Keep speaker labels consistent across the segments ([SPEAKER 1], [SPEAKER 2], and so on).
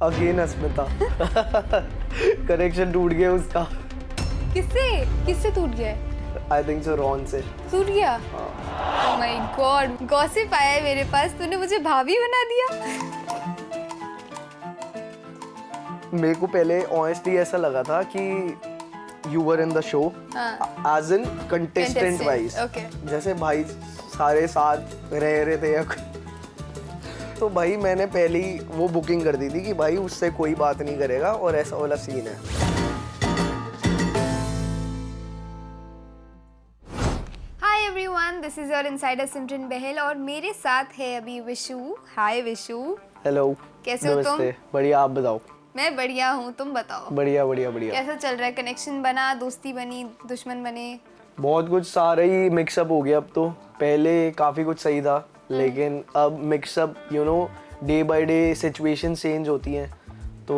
[SPEAKER 1] Again Asmita. Connection टूट गया उसका।
[SPEAKER 2] किससे किससे टूट गया है?
[SPEAKER 1] आई थिंक सो रॉन से।
[SPEAKER 2] टूट गया? ओह माय गॉड, गॉसिप आया है मेरे पास, तूने मुझे भाभी बना दिया।
[SPEAKER 1] मेरे को पहले ऑनेस्टली ऐसा लगा था कि you were in the show as in contestant wise. जैसे भाई सारे साथ रह रहे थे या तो भाई मैंने पहले ही वो बुकिंग कर दी थी कि भाई उससे कोई बात नहीं करेगा और ऐसा वाला सीन है।
[SPEAKER 2] Hi everyone, this is your insider Simran Bahl और मेरे साथ है अभी विशु। हाय विशु।
[SPEAKER 1] हेलो,
[SPEAKER 2] कैसे हो तुम?
[SPEAKER 1] बढ़िया, आप बताओ।
[SPEAKER 2] मैं बढ़िया हूँ, तुम बताओ।
[SPEAKER 1] बढ़िया बढ़िया बढ़िया।
[SPEAKER 2] कैसा चल रहा है? कनेक्शन बना, दोस्ती बनी, दुश्मन बने?
[SPEAKER 1] बहुत कुछ, सारा ही मिक्सअप हो गया अब तो। पहले काफ़ी कुछ सही था लेकिन अब mixup day by day situation change होती हैं तो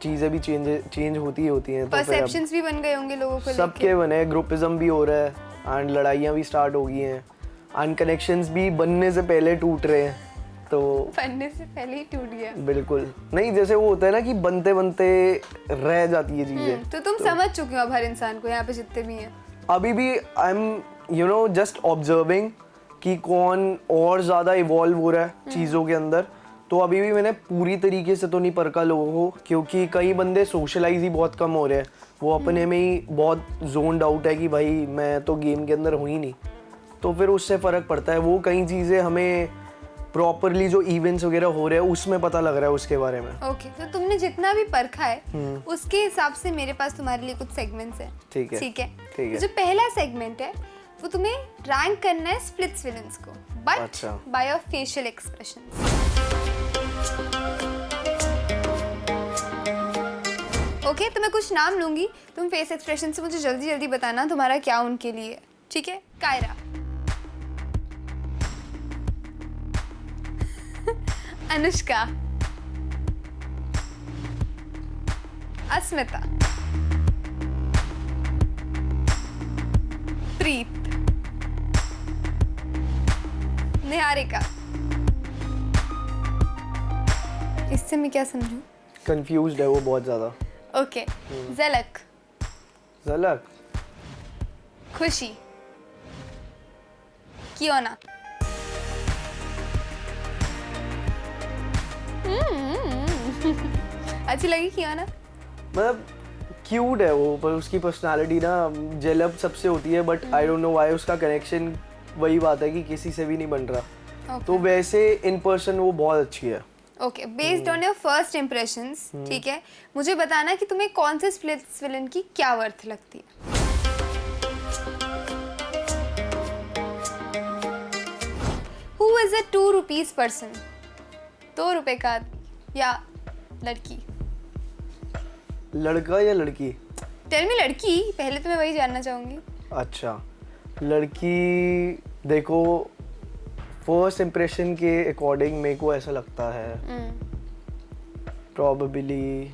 [SPEAKER 1] चीज़ें भी चेंज होती ही होती हैं।
[SPEAKER 2] परसेप्शंस भी बन गए होंगे लोगों को,
[SPEAKER 1] सबके बने, ग्रुपिज्म भी हो रहा है एंड लड़ाइयाँ भी स्टार्ट हो गई हैं एंड कनेक्शंस भी बनने से पहले टूट रहे हैं। तो
[SPEAKER 2] बनने से पहले ही टूट गया?
[SPEAKER 1] बिल्कुल नहीं, जैसे वो होता है ना कि बनते बनते रह जाती है चीज़ें।
[SPEAKER 2] तो तुम समझ चुके हो अब हर इंसान को, यहाँ पे जितने भी हैं।
[SPEAKER 1] अभी भी आई एम जस्ट ऑब्जर्विंग कि कौन और ज़्यादा इवॉल्व हो रहा है चीज़ों के अंदर। तो अभी भी मैंने पूरी तरीके से तो नहीं परखा लोगों को, क्योंकि कई बंदे सोशलाइज ही बहुत कम हो रहे हैं। वो अपने में ही बहुत जोन्ड आउट है कि भाई मैं तो गेम के अंदर हूँ ही नहीं। तो फिर उससे फ़र्क पड़ता है। वो कई चीज़ें हमें प्रॉपरली जो इवेंट्स वगैरह हो रहे हैं उसमें पता लग रहा है उसके बारे में।
[SPEAKER 2] ओके, तो तुमने जितना भी परखा है उसके हिसाब से मेरे पास तुम्हारे लिए कुछ सेगमेंट्स हैं।
[SPEAKER 1] ठीक है,
[SPEAKER 2] ठीक है।
[SPEAKER 1] ठीक है।
[SPEAKER 2] जो पहला सेगमेंट है वो तुम्हें रैंक करना है स्प्लिट्स विलन्स को, but by your facial expressions. Okay, तो मैं कुछ नाम लूंगी, तुम फेस एक्सप्रेशन से मुझे जल्दी जल्दी बताना तुम्हारा क्या उनके लिए। ठीक है? कायरा, अनुष्का, अस्मिता, प्रीत, निहारिका। इससे मैं क्या समझूं?
[SPEAKER 1] कंफ्यूज्ड है वो बहुत ज़्यादा।
[SPEAKER 2] ओके, झलक,
[SPEAKER 1] झलक,
[SPEAKER 2] खुशी, कियोना, अच्छी लगी कियोना?
[SPEAKER 1] मतलब क्यूट है वो, पर उसकी पर्सनालिटी ना जेलब सबसे होती है, but I don't know why उसका कनेक्शन वही बात है कि किसी से भी नहीं बन रहा। तो वैसे इन पर्सन वो बहुत अच्छी है।
[SPEAKER 2] Okay, based on your first impressions, ठीक है, मुझे बताना कि तुम्हें कौन से स्प्लिट्स विलन की क्या वर्थ लगती है। Who is a 2 rupees person? 2 रुपए का या लड़की?
[SPEAKER 1] लड़का या लड़की?
[SPEAKER 2] टेल मी लड़की, पहले तो मैं वही जानना चाहूंगी।
[SPEAKER 1] अच्छा, लड़की देखो, फर्स्ट इम्प्रेशन के अकॉर्डिंग मेरे को ऐसा लगता है probably,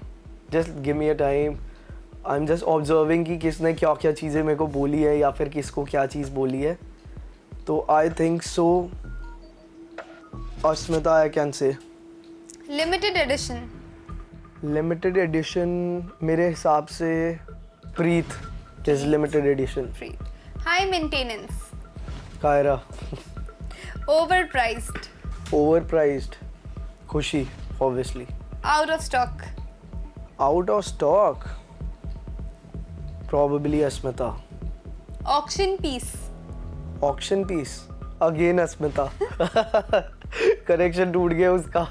[SPEAKER 1] just give me a time, I am just observing कि किसने क्या क्या चीज़ें मेरे को बोली है या फिर किसको क्या चीज़ बोली है। तो I think so Asmita, I can say.
[SPEAKER 2] Limited edition?
[SPEAKER 1] Limited edition मेरे हिसाब से Preet is limited edition.
[SPEAKER 2] Preet. High maintenance?
[SPEAKER 1] Kaira.
[SPEAKER 2] Overpriced?
[SPEAKER 1] Overpriced Khushi, obviously.
[SPEAKER 2] Out of stock?
[SPEAKER 1] Out of stock probably Asmita.
[SPEAKER 2] Auction piece?
[SPEAKER 1] Auction piece again Asmita. Connection टूट गया उसका।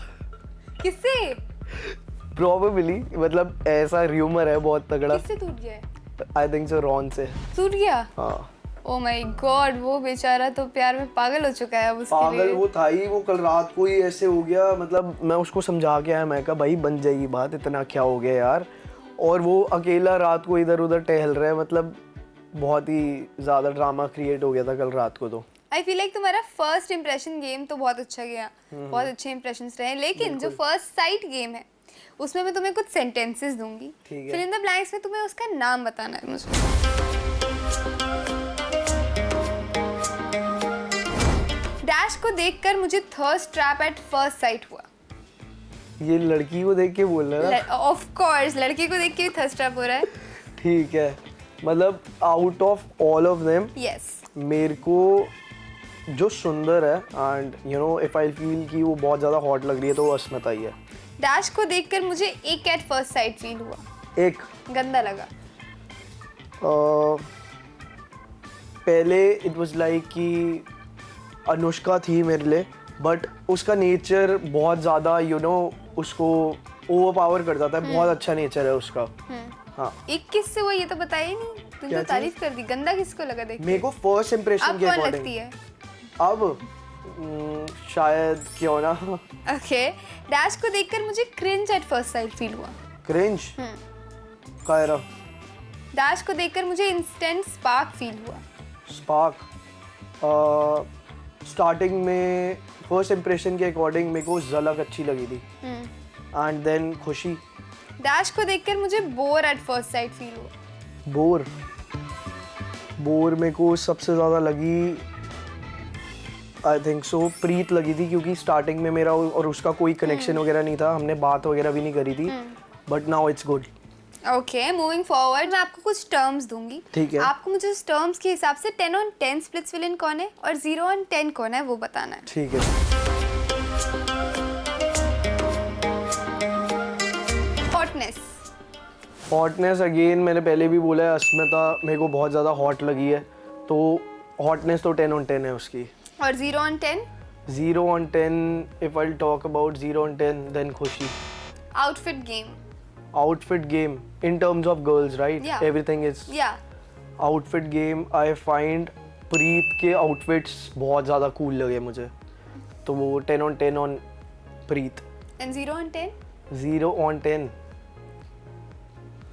[SPEAKER 2] किससे?
[SPEAKER 1] Probably, मतलब ऐसा rumour है बहुत तगड़ा।
[SPEAKER 2] किससे टूट गया है?
[SPEAKER 1] आई थिंक सो रॉन से।
[SPEAKER 2] टूट गया?
[SPEAKER 1] हाँ।
[SPEAKER 2] ओह माय गॉड, वो बेचारा तो प्यार में पागल हो चुका है अब उसके लिए।
[SPEAKER 1] पागल वो था ही, वो कल रात को ही ऐसे हो गया। मतलब मैं उसको समझा के आया, मैं कहा भाई बन जाएगी बात, इतना क्या हो गया यार। और वो अकेला रात को इधर उधर टहल रहा है, मतलब बहुत ही ज़्यादा ड्रामा क्रिएट हो गया था कल रात को। तो
[SPEAKER 2] आई फील लाइक तुम्हारा फर्स्ट इंप्रेशन गेम तो बहुत अच्छा गया, बहुत अच्छे इंप्रेशंस रहे, लेकिन जो फर्स्ट साइट गेम है उसमें मैं तुम्हें कुछ सेंटेंसेस दूंगी, फिल इन द ब्लैंक्स में तुम्हें उसका नाम बताना है मुझे। डैश को देखकर मुझे thirst trap at first sight हुआ।
[SPEAKER 1] ये लड़की को देख के बोल रहा है ना?
[SPEAKER 2] ऑफ कोर्स लड़की को देख के भी थर्स्ट ट्रैप हो रहा है।
[SPEAKER 1] ठीक है, मतलब out of all of them
[SPEAKER 2] yes
[SPEAKER 1] मेरे को जो सुंदर है and you know if I feel कि वो बहुत ज़्यादा हॉट लग रही है तो वो अस्मिता ही है।
[SPEAKER 2] डैश को देखकर मुझे एक एट फर्स्ट साइट फील हुआ,
[SPEAKER 1] एक
[SPEAKER 2] गंदा लगा।
[SPEAKER 1] पहले इट वाज लाइक कि अनुष्का थी मेरे लिए, बट उसका नेचर बहुत ज़्यादा यू नो उसको ओवर पावर कर जाता है। बहुत अच्छा नेचर है उसका। हाँ,
[SPEAKER 2] एक किससे हुआ ये तो बताया ही नहीं, तुमने
[SPEAKER 1] क्या
[SPEAKER 2] तो तारीफ कर दी। गंदा किसको लगा देख
[SPEAKER 1] मेरे को फर्स्ट इम्प्रेशन
[SPEAKER 2] अब
[SPEAKER 1] के
[SPEAKER 2] कौन
[SPEAKER 1] अकॉर्डिंग
[SPEAKER 2] लगती है?
[SPEAKER 1] अब शायद क्यों ना
[SPEAKER 2] ओके डैश को देखकर मुझे cringe eight first site feel हुआ।
[SPEAKER 1] क्रिंज कायरा।
[SPEAKER 2] डैश को देखकर मुझे इंस्टेंट स्पार्क फील हुआ।
[SPEAKER 1] स्पार्क स्टार्टिंग में फर्स्ट इम्प्रेशन के अकॉर्डिंग मेरे को झलक अच्छी लगी थी एंड देन खुशी।
[SPEAKER 2] डैश को देखकर मुझे bore eight first site feel हुआ।
[SPEAKER 1] बोर मेरे को सबसे ज़्यादा लगी आई थिंक सो प्रीत लगी थी, क्योंकि स्टार्टिंग में मेरा और उसका कोई कनेक्शन वगैरह नहीं था, हमने बात वगैरह भी नहीं करी थी, but now it's good.
[SPEAKER 2] Okay moving forward मैं आपको कुछ टर्म्स दूंगी।
[SPEAKER 1] ठीक है।
[SPEAKER 2] आपको मुझे उस टर्म्स के हिसाब से 10 on 10 स्प्लिट्स विलन कौन है और 0 on 10 कौन है वो बताना है।
[SPEAKER 1] ठीक है।
[SPEAKER 2] हॉटनेस।
[SPEAKER 1] हॉटनेस अगेन मैंने पहले भी बोला है, अस्मिता मेरे को बहुत ज़्यादा हॉट लगी है, तो हॉटनेस तो 10 on 10 है उसकी।
[SPEAKER 2] और 0 on 10?
[SPEAKER 1] 0 on 10 if I'll talk about 0 on 10 then खुशी।
[SPEAKER 2] Outfit game.
[SPEAKER 1] Outfit game in terms of girls, right?
[SPEAKER 2] Yeah.
[SPEAKER 1] Everything is
[SPEAKER 2] या
[SPEAKER 1] outfit game. I find प्रीत के outfits बहुत ज़्यादा cool लगे मुझे, तो वो 10 on 10 on Preet.
[SPEAKER 2] And 0 on 10?
[SPEAKER 1] 0 on 10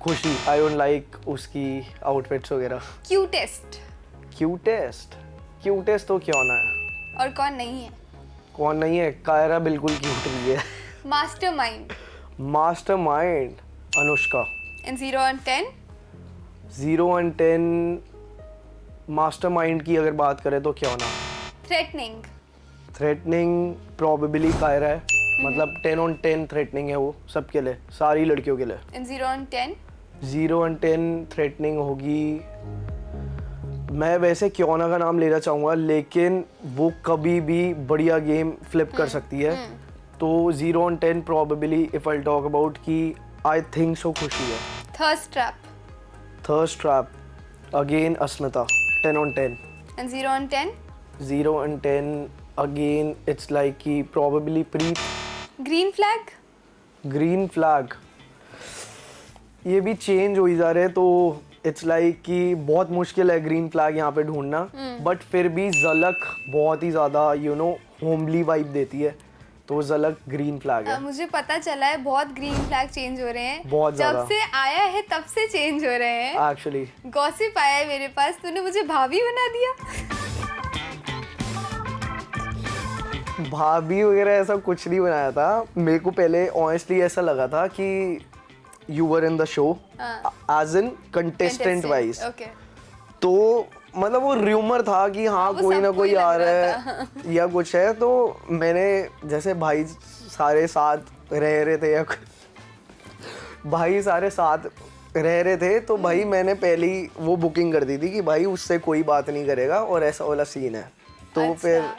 [SPEAKER 1] खुशी। I don't like उसकी outfits वगैरह।
[SPEAKER 2] क्यूटेस्ट।
[SPEAKER 1] क्यूटेस्ट तो क्यों ना है,
[SPEAKER 2] और कौन नहीं है?
[SPEAKER 1] कौन नहीं है? कायरा बिल्कुल क्यूट रही है।
[SPEAKER 2] Mastermind.
[SPEAKER 1] Mastermind Anushka.
[SPEAKER 2] And 0 on 10?
[SPEAKER 1] 0 on 10 mastermind की अगर बात करें तो क्यों ना। थ्रेटनिंग प्रोबेबली कायरा है, मतलब 10 on 10 थ्रेटनिंग है वो सबके लिए, सारी लड़कियों के लिए।
[SPEAKER 2] And 0 on 10?
[SPEAKER 1] 0 on 10 थ्रेटनिंग होगी। मैं वैसे क्यों ना का नाम लेना चाहूँगा, लेकिन वो कभी भी बढ़िया गेम फ्लिप कर सकती है, तो 0 on 10 probably if I talk about कि आई थिंक सो खुशी है।
[SPEAKER 2] Thirst trap.
[SPEAKER 1] Thirst trap again Asmita 10 on 10।
[SPEAKER 2] And 0 on 10?
[SPEAKER 1] 0 on 10 again it's like कि probably Preet.
[SPEAKER 2] Green flag.
[SPEAKER 1] Green flag ये भी चेंज हो ही जा रहे हैं, तो इट्स लाइक कि बहुत मुश्किल है ग्रीन फ्लैग यहाँ पे ढूंढना, बट फिर भी झलक बहुत ही ज़्यादा यू नो होमली वाइब देती है, तो झलक ग्रीन फ्लैग है।
[SPEAKER 2] मुझे पता चला है बहुत ग्रीन फ्लैग चेंज हो रहे हैं,
[SPEAKER 1] बहुत ज़्यादा।
[SPEAKER 2] जब से आया है तब से चेंज हो रहे हैं।
[SPEAKER 1] एक्चुअली
[SPEAKER 2] गॉसिप आया है मेरे पास, तूने मुझे भाभी बना दिया।
[SPEAKER 1] भाभी वगैरह ऐसा कुछ नहीं बनाया था, मेरे को पहले ऑनेस्टली ऐसा लगा था कि you were in the show as in contestant wise,
[SPEAKER 2] okay
[SPEAKER 1] तो मतलब वो र्यूमर था कि हाँ
[SPEAKER 2] वो
[SPEAKER 1] कोई ना
[SPEAKER 2] सबको
[SPEAKER 1] कोई
[SPEAKER 2] ही लग
[SPEAKER 1] आ रहा
[SPEAKER 2] रहा
[SPEAKER 1] है या कुछ है, तो मैंने जैसे भाई सारे साथ रह रहे थे या भाई सारे साथ रह रहे थे, तो भाई मैंने पहले ही वो बुकिंग कर दी थी कि भाई उससे कोई बात नहीं करेगा और ऐसा वाला सीन है, तो
[SPEAKER 2] अच्छा।
[SPEAKER 1] फिर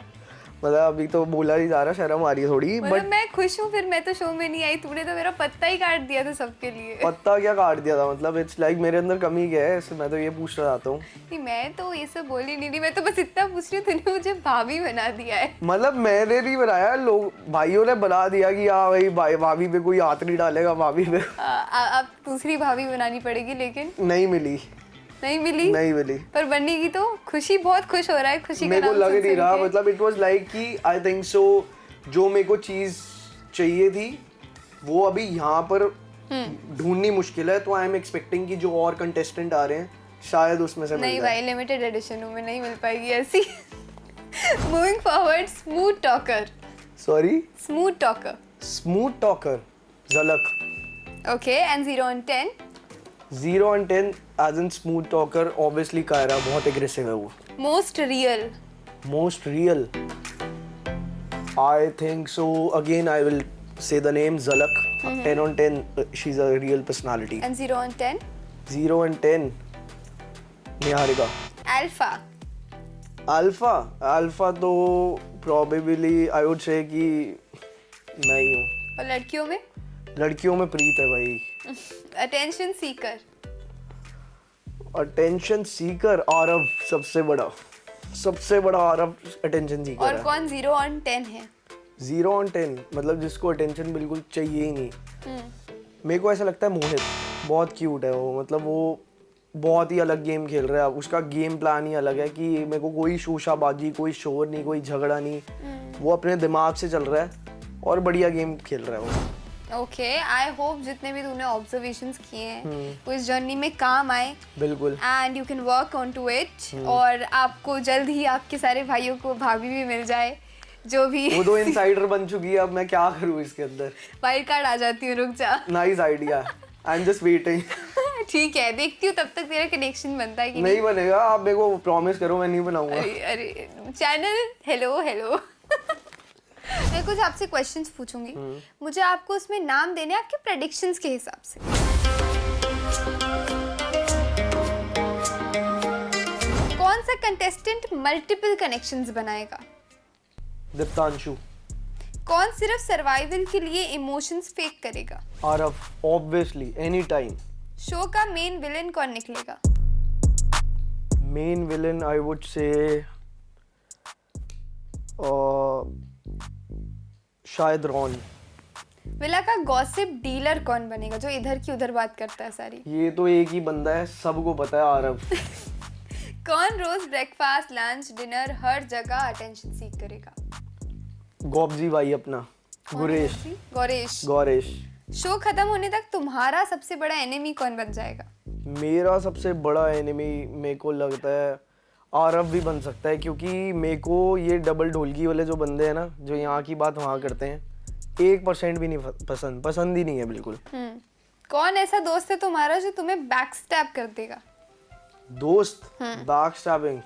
[SPEAKER 1] मतलब अभी तो बोला नहीं जा रहा, शर्म आ रही है थोड़ी,
[SPEAKER 2] मतलब
[SPEAKER 1] बट
[SPEAKER 2] मैं खुश हूँ, फिर मैं तो शो में नहीं आई, तूने तो मेरा पत्ता ही काट दिया था सबके लिए।
[SPEAKER 1] पत्ता क्या काट दिया था, मतलब इट्स लाइक मेरे अंदर कमी क्या है, इससे मैं तो ये पूछना चाहता हूँ।
[SPEAKER 2] नहीं मैं तो ये सब बोली नहीं, मैं तो बस इतना पूछ रही हूँ, तूने मुझे भाभी बना दिया है।
[SPEAKER 1] मतलब मैंने नहीं बनाया, लोग भाइयों ने बना दिया कि हाँ भाई भाभी पे कोई हाथ नहीं डालेगा, भाभी पे
[SPEAKER 2] अब दूसरी भाभी बनानी पड़ेगी, लेकिन
[SPEAKER 1] नहीं मिली। नहीं मिली
[SPEAKER 2] पर बनने की तो खुशी बहुत खुश हो रहा है, खुशी का
[SPEAKER 1] मेरे को
[SPEAKER 2] नाम
[SPEAKER 1] लग
[SPEAKER 2] सुन
[SPEAKER 1] नहीं
[SPEAKER 2] सुन
[SPEAKER 1] रहा,
[SPEAKER 2] के।
[SPEAKER 1] मतलब इट वाज लाइक कि आई थिंक सो जो मेरे को चीज चाहिए थी वो अभी यहाँ पर ढूंढनी मुश्किल है, तो आई एम एक्सपेक्टिंग कि जो और कंटेस्टेंट आ रहे हैं शायद उसमें से मिल
[SPEAKER 2] नहीं
[SPEAKER 1] जाए।
[SPEAKER 2] भाई लिमिटेड एडिशन में नहीं मिल पाएगी ऐसी। Moving forward, smooth talker.
[SPEAKER 1] Sorry,
[SPEAKER 2] smooth talker.
[SPEAKER 1] Smooth talker Jhalak.
[SPEAKER 2] Okay and 0 on 10?
[SPEAKER 1] 0 on 10 as in smooth talker obviously Kaira, बहुत एग्रेसिव है वो।
[SPEAKER 2] Most real.
[SPEAKER 1] Most real I think so again I will say the name Zalak. 10 on 10, she's a real personality.
[SPEAKER 2] And 0 on 10?
[SPEAKER 1] 0 on 10, Niharika.
[SPEAKER 2] Alpha.
[SPEAKER 1] Alpha तो probably I would say कि नहीं हूँ.
[SPEAKER 2] और लड़कियों में?
[SPEAKER 1] लड़कियों में प्रीत है भाई.
[SPEAKER 2] Attention seeker.
[SPEAKER 1] Attention seeker Aarav सबसे बड़ा आरव अटेंशन सीकर
[SPEAKER 2] और
[SPEAKER 1] है.
[SPEAKER 2] कौन 0 on 10 है?
[SPEAKER 1] 0 on 10 मतलब जिसको अटेंशन बिल्कुल चाहिए ही नहीं. मेरे को ऐसा लगता है मोहित बहुत क्यूट है वो. मतलब वो बहुत ही अलग गेम खेल रहा है. उसका गेम प्लान ही अलग है कि मेरे को कोई शोशाबाजी, कोई शोर नहीं, कोई झगड़ा नहीं. वो अपने दिमाग से चल रहा है और बढ़िया गेम खेल रहा है वो.
[SPEAKER 2] ओके, आई होप जितने भी तूने ऑब्जर्वेशंस किए हैं वो इस जर्नी में काम आए.
[SPEAKER 1] बिल्कुल.
[SPEAKER 2] And you can work on to it. और आपको जल्द ही आपके सारे भाइयों को भाभी भी मिल जाए जो भी.
[SPEAKER 1] वो तो इनसाइडर बन चुकी है. अब मैं क्या करूँ इसके अंदर.
[SPEAKER 2] वाइल्ड कार्ड आ जाती हूँ. रुक जा.
[SPEAKER 1] Nice idea. I am just waiting.
[SPEAKER 2] ठीक है, देखती हूँ तब तक तेरा कनेक्शन बनता है कि
[SPEAKER 1] नहीं बनेगा. आप मेरे को प्रॉमिस करो मैं नहीं बनाऊंगा.
[SPEAKER 2] अरे चैनल हेलो मैं कुछ आपसे क्वेश्चंस पूछूंगी. मुझे आपको उसमें नाम देने हैं आपके प्रेडिक्शंस के हिसाब से. कौन सा कंटेस्टेंट मल्टीपल कनेक्शंस बनाएगा?
[SPEAKER 1] दीप्तांशु.
[SPEAKER 2] कौन सिर्फ सर्वाइवल के लिए इमोशंस फेक करेगा?
[SPEAKER 1] Aarav obviously any time.
[SPEAKER 2] Show का मेन विलेन कौन निकलेगा?
[SPEAKER 1] Main villain I would say शायद रॉन.
[SPEAKER 2] विला का गॉसिप डीलर कौन बनेगा जो इधर की उधर बात करता है सारी?
[SPEAKER 1] ये तो एक ही बंदा है, सबको पता है. आरव.
[SPEAKER 2] कौन रोज ब्रेकफास्ट लंच डिनर हर जगह अटेंशन सीख करेगा?
[SPEAKER 1] गौबजी भाई अपना. गौरेश.
[SPEAKER 2] शो खत्म होने तक तुम्हारा सबसे बड़ा एनिमी कौन बन जाएगा?
[SPEAKER 1] मेरा सबसे बड़ा एनिमी मेरे को लगता है आरव भी बन सकता है. क्योंकि मेरे को ये डबल ढोलकी वाले जो बंदे हैं ना, जो यहाँ की बात वहाँ करते हैं, 1% भी नहीं पसंद ही नहीं है बिल्कुल.
[SPEAKER 2] कौन ऐसा दोस्त है तुम्हारा जो तुम्हें बैकस्टैब कर देगा?
[SPEAKER 1] दोस्त बैकस्टैबिंग.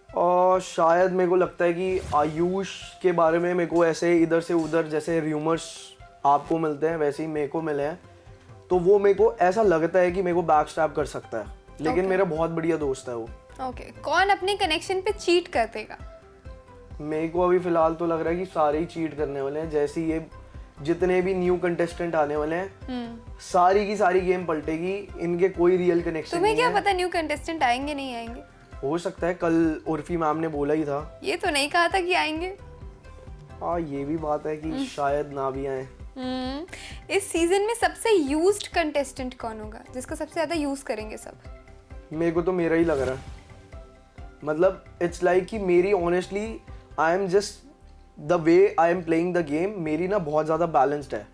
[SPEAKER 1] और शायद मेरे को लगता है कि आयुष के बारे में मेरे को ऐसे इधर से उधर जैसे र्यूमर्स आपको मिलते हैं वैसे ही मेरे को मिले हैं. तो वो मेरे को ऐसा लगता है कि मेरे को बैकस्टैब कर सकता है. लेकिन मेरा बहुत बढ़िया दोस्त है वो.
[SPEAKER 2] ओके. कौन अपने कनेक्शन पे चीट कर देगा?
[SPEAKER 1] मेरे को अभी फिलहाल तो लग रहा है कि सारे ही चीट करने वाले हैं. जैसे ये जितने भी न्यू कंटेस्टेंट आने वाले हैं सारी की सारी गेम पलटेगी. इनके कोई रियल कनेक्शन
[SPEAKER 2] तुम्हें
[SPEAKER 1] नहीं है.
[SPEAKER 2] क्या पता न्यू कंटेस्टेंट आएंगे नहीं आएंगे?
[SPEAKER 1] हो सकता है. कल उर्फी मैम ने बोला ही था.
[SPEAKER 2] ये तो नहीं कहा था कि आएंगे.
[SPEAKER 1] हाँ ये भी बात है कि शायद ना भी आए.
[SPEAKER 2] इस सीजन में सबसे यूज्ड कंटेस्टेंट कौन होगा जिसको सबसे ज्यादा यूज करेंगे सब?
[SPEAKER 1] मेरे को तो मेरा ही लग रहा है. मतलब इट्स लाइक कि मेरी honestly I am just the way I am playing the game मेरी ना बहुत ज़्यादा बैलेंस्ड है.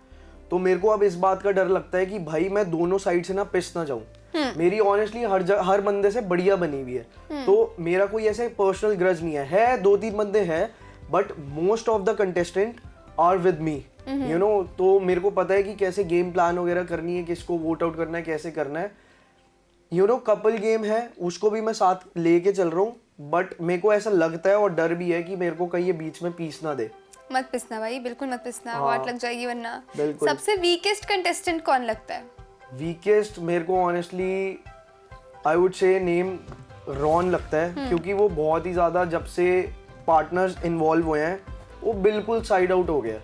[SPEAKER 1] तो मेरे को अब इस बात का डर लगता है कि भाई मैं दोनों साइड से ना पिस ना जाऊं. मेरी ऑनेस्टली हर बंदे से बढ़िया बनी हुई है. तो मेरा कोई ऐसे पर्सनल ग्रज नहीं है 2-3 बंदे हैं but most of the contestant are with me you know. तो मेरे को पता है कि कैसे गेम प्लान वगैरह करनी है, किसको वोट आउट करना है, कैसे करना है. यू नो कपल गेम है उसको भी मैं साथ लेके चल रहा हूँ. बट मेरे को ऐसा लगता है और डर भी है कि मेरे को कहीं ये बीच में पीस ना दे.
[SPEAKER 2] मत पिसना भाई, बिल्कुल मत पिसना. वाट लग जाएगी वरना.
[SPEAKER 1] बिल्कुल.
[SPEAKER 2] सबसे वीकेस्ट कंटेस्टेंट कौन लगता है?
[SPEAKER 1] वीकेस्ट मेरे को honestly I would say name Ron लगता है. क्योंकि वो बहुत ही ज़्यादा जब से पार्टनर्स इन्वॉल्व हुए हैं वो बिल्कुल साइड आउट हो गया.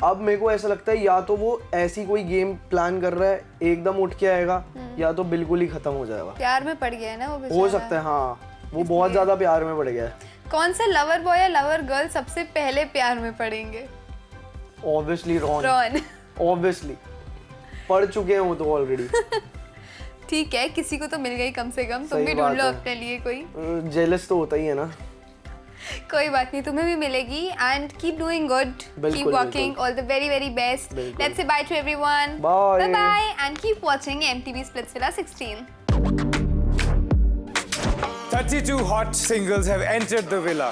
[SPEAKER 1] अब मेरे को ऐसा लगता है या तो वो ऐसी कोई गेम प्लान कर रहा है एकदम उठ के आएगा या तो बिल्कुल ही खत्म हो जाएगा.
[SPEAKER 2] प्यार में पड़ गया है ना वो बेचारा.
[SPEAKER 1] हो सकता है. हाँ वो बहुत ज्यादा प्यार में पड़ गया है.
[SPEAKER 2] कौन से लवर बॉय या लवर गर्ल सबसे पहले प्यार में पड़ेंगे?
[SPEAKER 1] Obviously Ron. ऑब्वियसली पढ़ चुके हैं वो तो ऑलरेडी.
[SPEAKER 2] ठीक है, किसी को तो मिल गई कम से कम. तुम भी ढूंढ लो अपने लिए कोई.
[SPEAKER 1] जेलस तो होता ही है ना.
[SPEAKER 2] कोई बात नहीं, तुम्हें भी मिलेगी. And keep doing good, keep working, all the very very best. Let's say bye to everyone. Bye bye and keep watching MTV Splitsvilla 16.
[SPEAKER 3] 32 hot singles have entered the villa.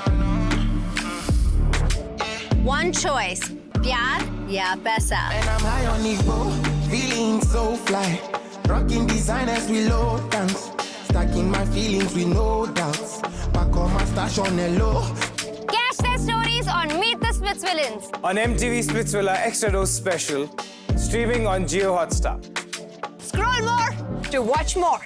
[SPEAKER 4] One choice, प्यार या पैसा.
[SPEAKER 5] And I'm high on Nico, feeling so fly. Rocking designers with low tanks. Stacking my feelings with no doubts. Back on my stash on the low.
[SPEAKER 4] Catch their stories on Meet the Splitsvillains.
[SPEAKER 3] On MTV Splitsvilla Extra Dose Special, streaming on Jio Hotstar.
[SPEAKER 4] Scroll more to watch more.